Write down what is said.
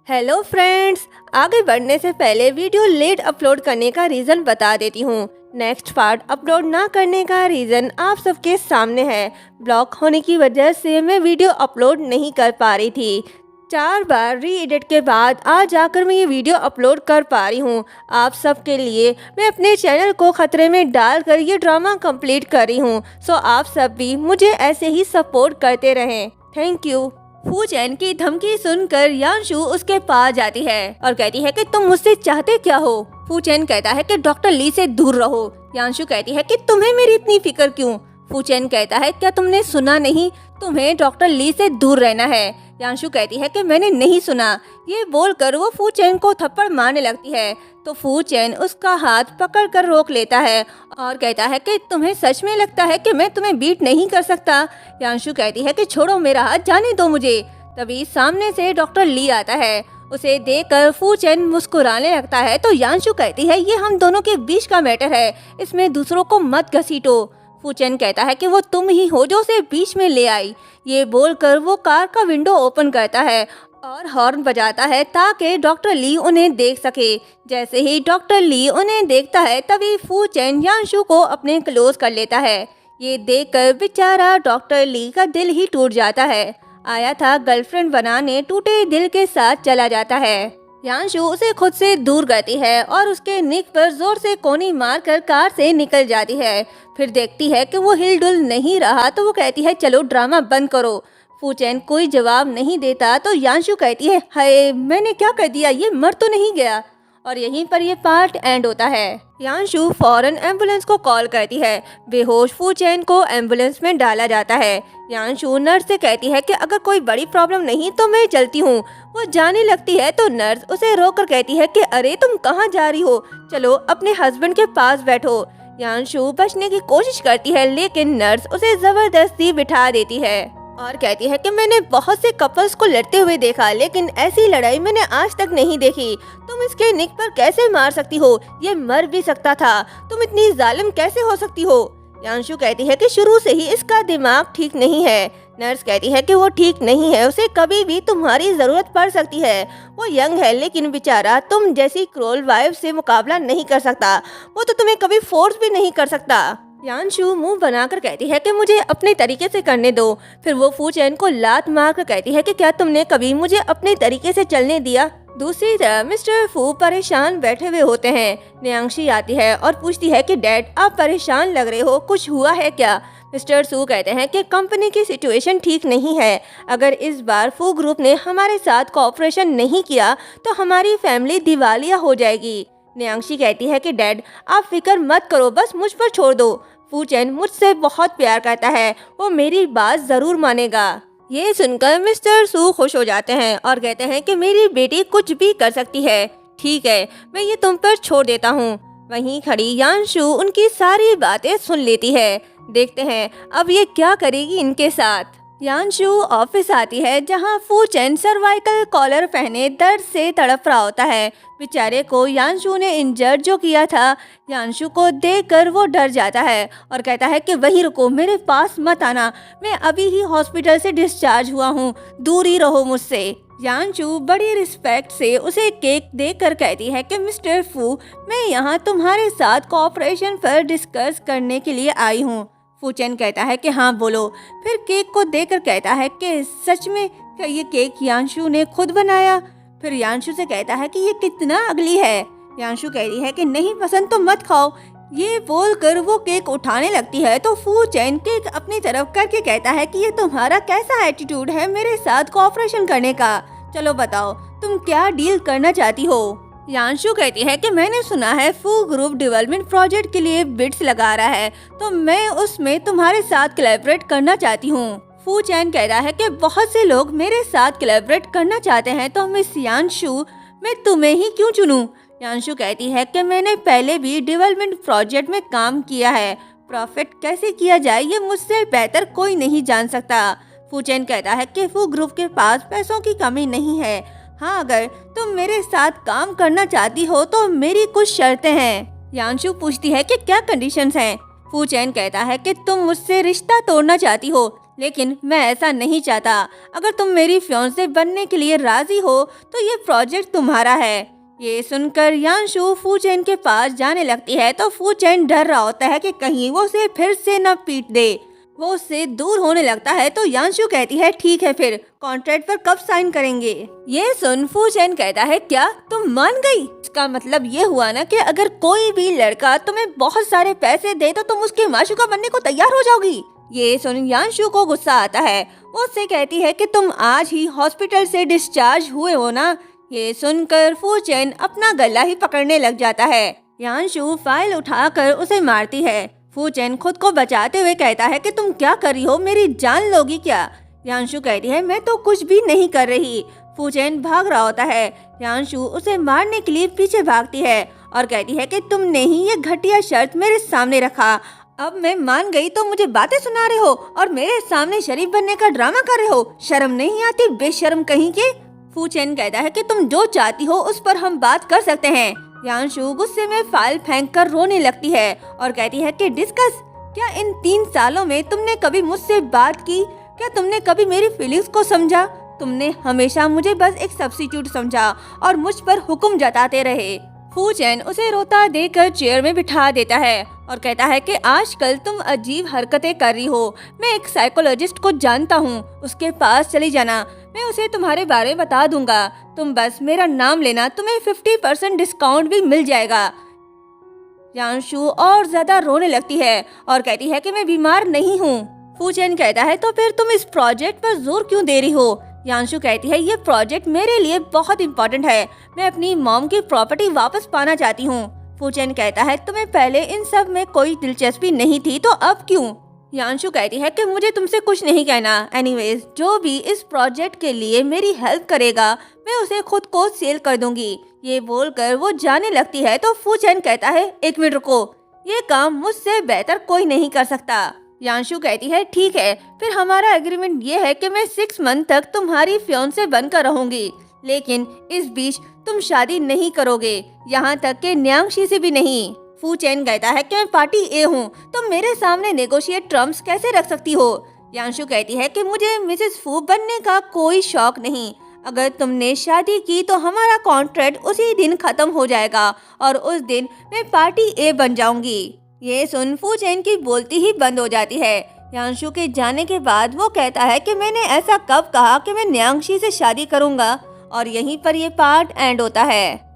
Hello friends, आगे बढ़ने से पहले वीडियो लेट अपलोड करने का रीज़न बता देती हूँ। नेक्स्ट पार्ट अपलोड ना करने का रीज़न आप सबके सामने है। ब्लॉक होने की वजह से मैं वीडियो अपलोड नहीं कर पा रही थी। 4 बार री एडिट के बाद आज जाकर मैं ये वीडियो अपलोड कर पा रही हूँ। आप सबके लिए मैं अपने चैनल को खतरे में डालकर ये ड्रामा कंप्लीट कर रही हूँ। सो आप सब भी मुझे ऐसे ही सपोर्ट करते रहें। Thank you. फू चैन की धमकी सुनकर यांशु उसके पास जाती है और कहती है कि तुम मुझसे चाहते क्या हो। फू चैन कहता है कि डॉक्टर ली से दूर रहो। यांशु कहती है कि तुम्हें मेरी इतनी फिक्र क्यों। फू चैन कहता है क्या तुमने सुना नहीं, तुम्हें डॉक्टर ली से दूर रहना है। यांशु कहती है कि मैंने नहीं सुना। ये बोलकर वो फू चैन को थप्पड़ मारने लगती है तो फू चैन उसका हाथ पकड़कर रोक लेता है और कहता है कि तुम्हें सच में लगता है कि मैं तुम्हें बीट नहीं कर सकता। यांशु कहती है कि छोड़ो मेरा हाथ, जाने दो मुझे। तभी सामने से डॉक्टर ली आता है। उसे देखकर फू चैन मुस्कुराने लगता है तो यांशु कहती है ये हम दोनों के बीच का मैटर है, इसमें दूसरों को मत घसीटो। फू चैन कहता है कि वो तुम ही हो जो उसे बीच में ले आई। ये बोलकर वो कार का विंडो ओपन करता है और हॉर्न बजाता है ताकि डॉक्टर ली उन्हें देख सके। जैसे ही डॉक्टर ली उन्हें देखता है तभी फू चैन यांशु को अपने क्लोज कर लेता है। ये देखकर बेचारा डॉक्टर ली का दिल ही टूट जाता है। आया था गर्लफ्रेंड बनाने, टूटे दिल के साथ चला जाता है। यांशु उसे खुद से दूर करती है और उसके निक पर जोर से कोनी मारकर कार से निकल जाती है। फिर देखती है कि वो हिलडुल नहीं रहा तो वो कहती है चलो ड्रामा बंद करो। फू चैन कोई जवाब नहीं देता तो यांशु कहती है हाय मैंने क्या कर दिया, ये मर तो नहीं गया। और यहीं पर ये पार्ट एंड होता है। यांशु फौरन एम्बुलेंस को कॉल करती है। बेहोश फू चैन को एम्बुलेंस में डाला जाता है। यांशु नर्स से कहती है कि अगर कोई बड़ी प्रॉब्लम नहीं तो मैं चलती हूँ। वो जाने लगती है तो नर्स उसे रोककर कहती है कि अरे तुम कहाँ जा रही हो, चलो अपने हस्बैंड के पास बैठो। यांशु बचने की कोशिश करती है लेकिन नर्स उसे जबरदस्ती बिठा देती है और कहती है कि मैंने बहुत से कपल्स को लड़ते हुए देखा लेकिन ऐसी लड़ाई मैंने आज तक नहीं देखी। तुम इसके निक पर कैसे मार सकती हो, ये मर भी सकता था, तुम इतनी जालिम कैसे हो सकती हो। यांशु कहती है कि शुरू से ही इसका दिमाग ठीक नहीं है। नर्स कहती है कि वो ठीक नहीं है, उसे कभी भी तुम्हारी जरूरत पड़ सकती है। वो यंग है लेकिन बेचारा तुम जैसी क्रूर वाइफ से मुकाबला नहीं कर सकता, वो तो तुम्हें कभी फोर्स भी नहीं कर सकता। यांशु मुंह बनाकर कहती है कि मुझे अपने तरीके से करने दो। फिर वो फू चैन को लात मारकर कहती है कि क्या तुमने कभी मुझे अपने तरीके से चलने दिया। दूसरी तरफ मिस्टर फू परेशान बैठे हुए होते हैं। न्यांक्षी आती है और पूछती है कि डैड आप परेशान लग रहे हो, कुछ हुआ है क्या। मिस्टर सू कहते हैं कि कंपनी की सिचुएशन ठीक नहीं है, अगर इस बार फू ग्रुप ने हमारे साथ कोऑपरेशन नहीं किया तो हमारी फैमिली दिवालिया हो जाएगी। न्यांक्षी कहती है कि डैड आप फिक्र मत करो, बस मुझ पर छोड़ दो। फू चैन मुझसे बहुत प्यार करता है, वो मेरी बात जरूर मानेगा। ये सुनकर मिस्टर सू खुश हो जाते हैं और कहते हैं कि मेरी बेटी कुछ भी कर सकती है, ठीक है मैं ये तुम पर छोड़ देता हूँ। वहीं खड़ी यांशु उनकी सारी बातें सुन लेती है। देखते हैं अब ये क्या करेगी इनके साथ। यांशु ऑफिस आती है जहां फू चैन सर्वाइकल कॉलर पहने दर्द से तड़प रहा होता है। बेचारे को यांशु ने इंजर्ड जो किया था, यांशु को देखकर वो डर जाता है और कहता है कि वहीं रुको, मेरे पास मत आना, मैं अभी ही हॉस्पिटल से डिस्चार्ज हुआ हूँ, दूर ही रहो मुझसे। यांशु बड़ी रिस्पेक्ट से उसे केक देकर कहती है कि मिस्टर फू मैं यहाँ तुम्हारे साथ कोऑपरेशन पर डिस्कस करने के लिए आई हूँ। फू चैन कहता है कि हाँ बोलो। फिर केक को देकर कहता है कि सच में क्या ये केक यांशु ने खुद बनाया। फिर यांशु से कहता है कि ये कितना अगली है। यांशु कहती है कि नहीं पसंद तो मत खाओ। ये बोलकर वो केक उठाने लगती है तो फू चैन केक अपनी तरफ करके कहता है कि ये तुम्हारा कैसा एटीट्यूड है मेरे साथ कोऑपरेशन करने का, चलो बताओ तुम क्या डील करना चाहती हो। यांशु कहती है कि मैंने सुना है फू ग्रुप डेवलपमेंट प्रोजेक्ट के लिए बिड्स लगा रहा है तो मैं उसमें तुम्हारे साथ कोलैबोरेट करना चाहती हूँ। फू चैन कहता है कि बहुत से लोग मेरे साथ कोलैबोरेट करना चाहते हैं तो मिस यांशु मैं तुम्हें ही क्यों चुनूं। यांशु कहती है कि मैंने पहले भी डेवलपमेंट प्रोजेक्ट में काम किया है, प्रॉफिट कैसे किया जाए ये मुझसे बेहतर कोई नहीं जान सकता। फू चैन कहता है कि फू ग्रुप के पास पैसों की कमी नहीं है, हाँ अगर तुम मेरे साथ काम करना चाहती हो तो मेरी कुछ शर्तें हैं। यांशु पूछती है कि क्या कंडीशंस हैं। फू चैन कहता है कि तुम मुझसे रिश्ता तोड़ना चाहती हो लेकिन मैं ऐसा नहीं चाहता। अगर तुम मेरी फियांसे बनने के लिए राजी हो तो ये प्रोजेक्ट तुम्हारा है। ये सुनकर यांशु फू चेन के पास जाने लगती है तो फू चेन डर रहा होता है कि कहीं वो उसे फिर से न पीट दे। वो उससे दूर होने लगता है तो यांशु कहती है ठीक है, फिर कॉन्ट्रैक्ट पर कब साइन करेंगे। ये सुन फू चेन कहता है क्या तुम मान गई? इसका मतलब ये हुआ ना कि अगर कोई भी लड़का तुम्हें बहुत सारे पैसे दे तो तुम उसकी माशूका बनने को तैयार हो जाओगी। ये सुन यांशु को गुस्सा आता है। वो उससे कहती है कि तुम आज ही हॉस्पिटल से डिस्चार्ज हुए हो ना। ये सुनकर फू चेन अपना गला ही पकड़ने लग जाता है। यांशु फाइल उठाकर उसे मारती है। फू चेन खुद को बचाते हुए कहता है कि तुम क्या कर रही हो, मेरी जान लोगी क्या? यांशु कहती है मैं तो कुछ भी नहीं कर रही। फू चेन भाग रहा होता है। यांशु उसे मारने के लिए पीछे भागती है और कहती है कि तुमने ही ये घटिया शर्त मेरे सामने रखा। अब मैं मान गई तो मुझे बातें सुना रहे हो और मेरे सामने शरीफ बनने का ड्रामा कर रहे हो। शर्म नहीं आती बेशर्म कहीं के? फू चेन कहता है कि तुम जो चाहती हो उस पर हम बात कर सकते हैं। यांशु गुस्से में फाइल फेंककर रोने लगती है और कहती है कि डिस्कस, क्या इन 3 सालों में तुमने कभी मुझसे बात की? क्या तुमने कभी मेरी फीलिंग्स को समझा? तुमने हमेशा मुझे बस एक सब्स्टिट्यूट समझा और मुझ पर हुक्म जताते रहे। फू चेन उसे रोता देखकर चेयर में बिठा देता है और कहता है कि आजकल तुम अजीब हरकतें कर रही हो। मैं एक साइकोलॉजिस्ट को जानता हूँ, उसके पास चली जाना, मैं उसे तुम्हारे बारे में बता दूंगा। तुम बस मेरा नाम लेना, तुम्हें 50% डिस्काउंट भी मिल जाएगा। यांशु और ज्यादा रोने लगती है और कहती है कि मैं बीमार नहीं हूँ। फू चेन कहता है तो फिर तुम इस प्रोजेक्ट पर जोर क्यों दे रही हो? यांशु कहती है ये प्रोजेक्ट मेरे लिए बहुत इम्पोर्टेंट है, मैं अपनी मॉम की प्रॉपर्टी वापस पाना चाहती हूँ। फू चेन कहता है तुम्हें पहले इन सब में कोई दिलचस्पी नहीं थी तो अब क्यों? यांशु कहती है कि मुझे तुमसे कुछ नहीं कहना। एनीवेज, जो भी इस प्रोजेक्ट के लिए मेरी हेल्प करेगा मैं उसे खुद को सेल कर दूंगी। ये बोलकर वो जाने लगती है तो फू चेन कहता है 1 मिनट रुको, ये काम मुझसे बेहतर कोई नहीं कर सकता। यांशु कहती है ठीक है, फिर हमारा एग्रीमेंट ये है कि मैं 6 मंथ तक तुम्हारी फियांसे बनकर रहूंगी, लेकिन इस बीच तुम शादी नहीं करोगे, यहाँ तक कि न्यांक्षी से भी नहीं। फू चेन कहता है कि मैं पार्टी ए हूँ, तुम मेरे सामने नेगोशिएट टर्म्स कैसे रख सकती हो? यांशु कहती है कि मुझे मिसेस फू बनने का कोई शौक नहीं। अगर तुमने शादी की तो हमारा कॉन्ट्रैक्ट उसी दिन खत्म हो जाएगा और उस दिन मैं पार्टी ए बन जाऊंगी। ये सुन फू चेन की बोलती ही बंद हो जाती है। यांशु के जाने के बाद वो कहता है कि मैंने ऐसा कब कहा कि मैं न्यांक्षी से शादी करूंगा, और यहीं पर ये पार्ट एंड होता है।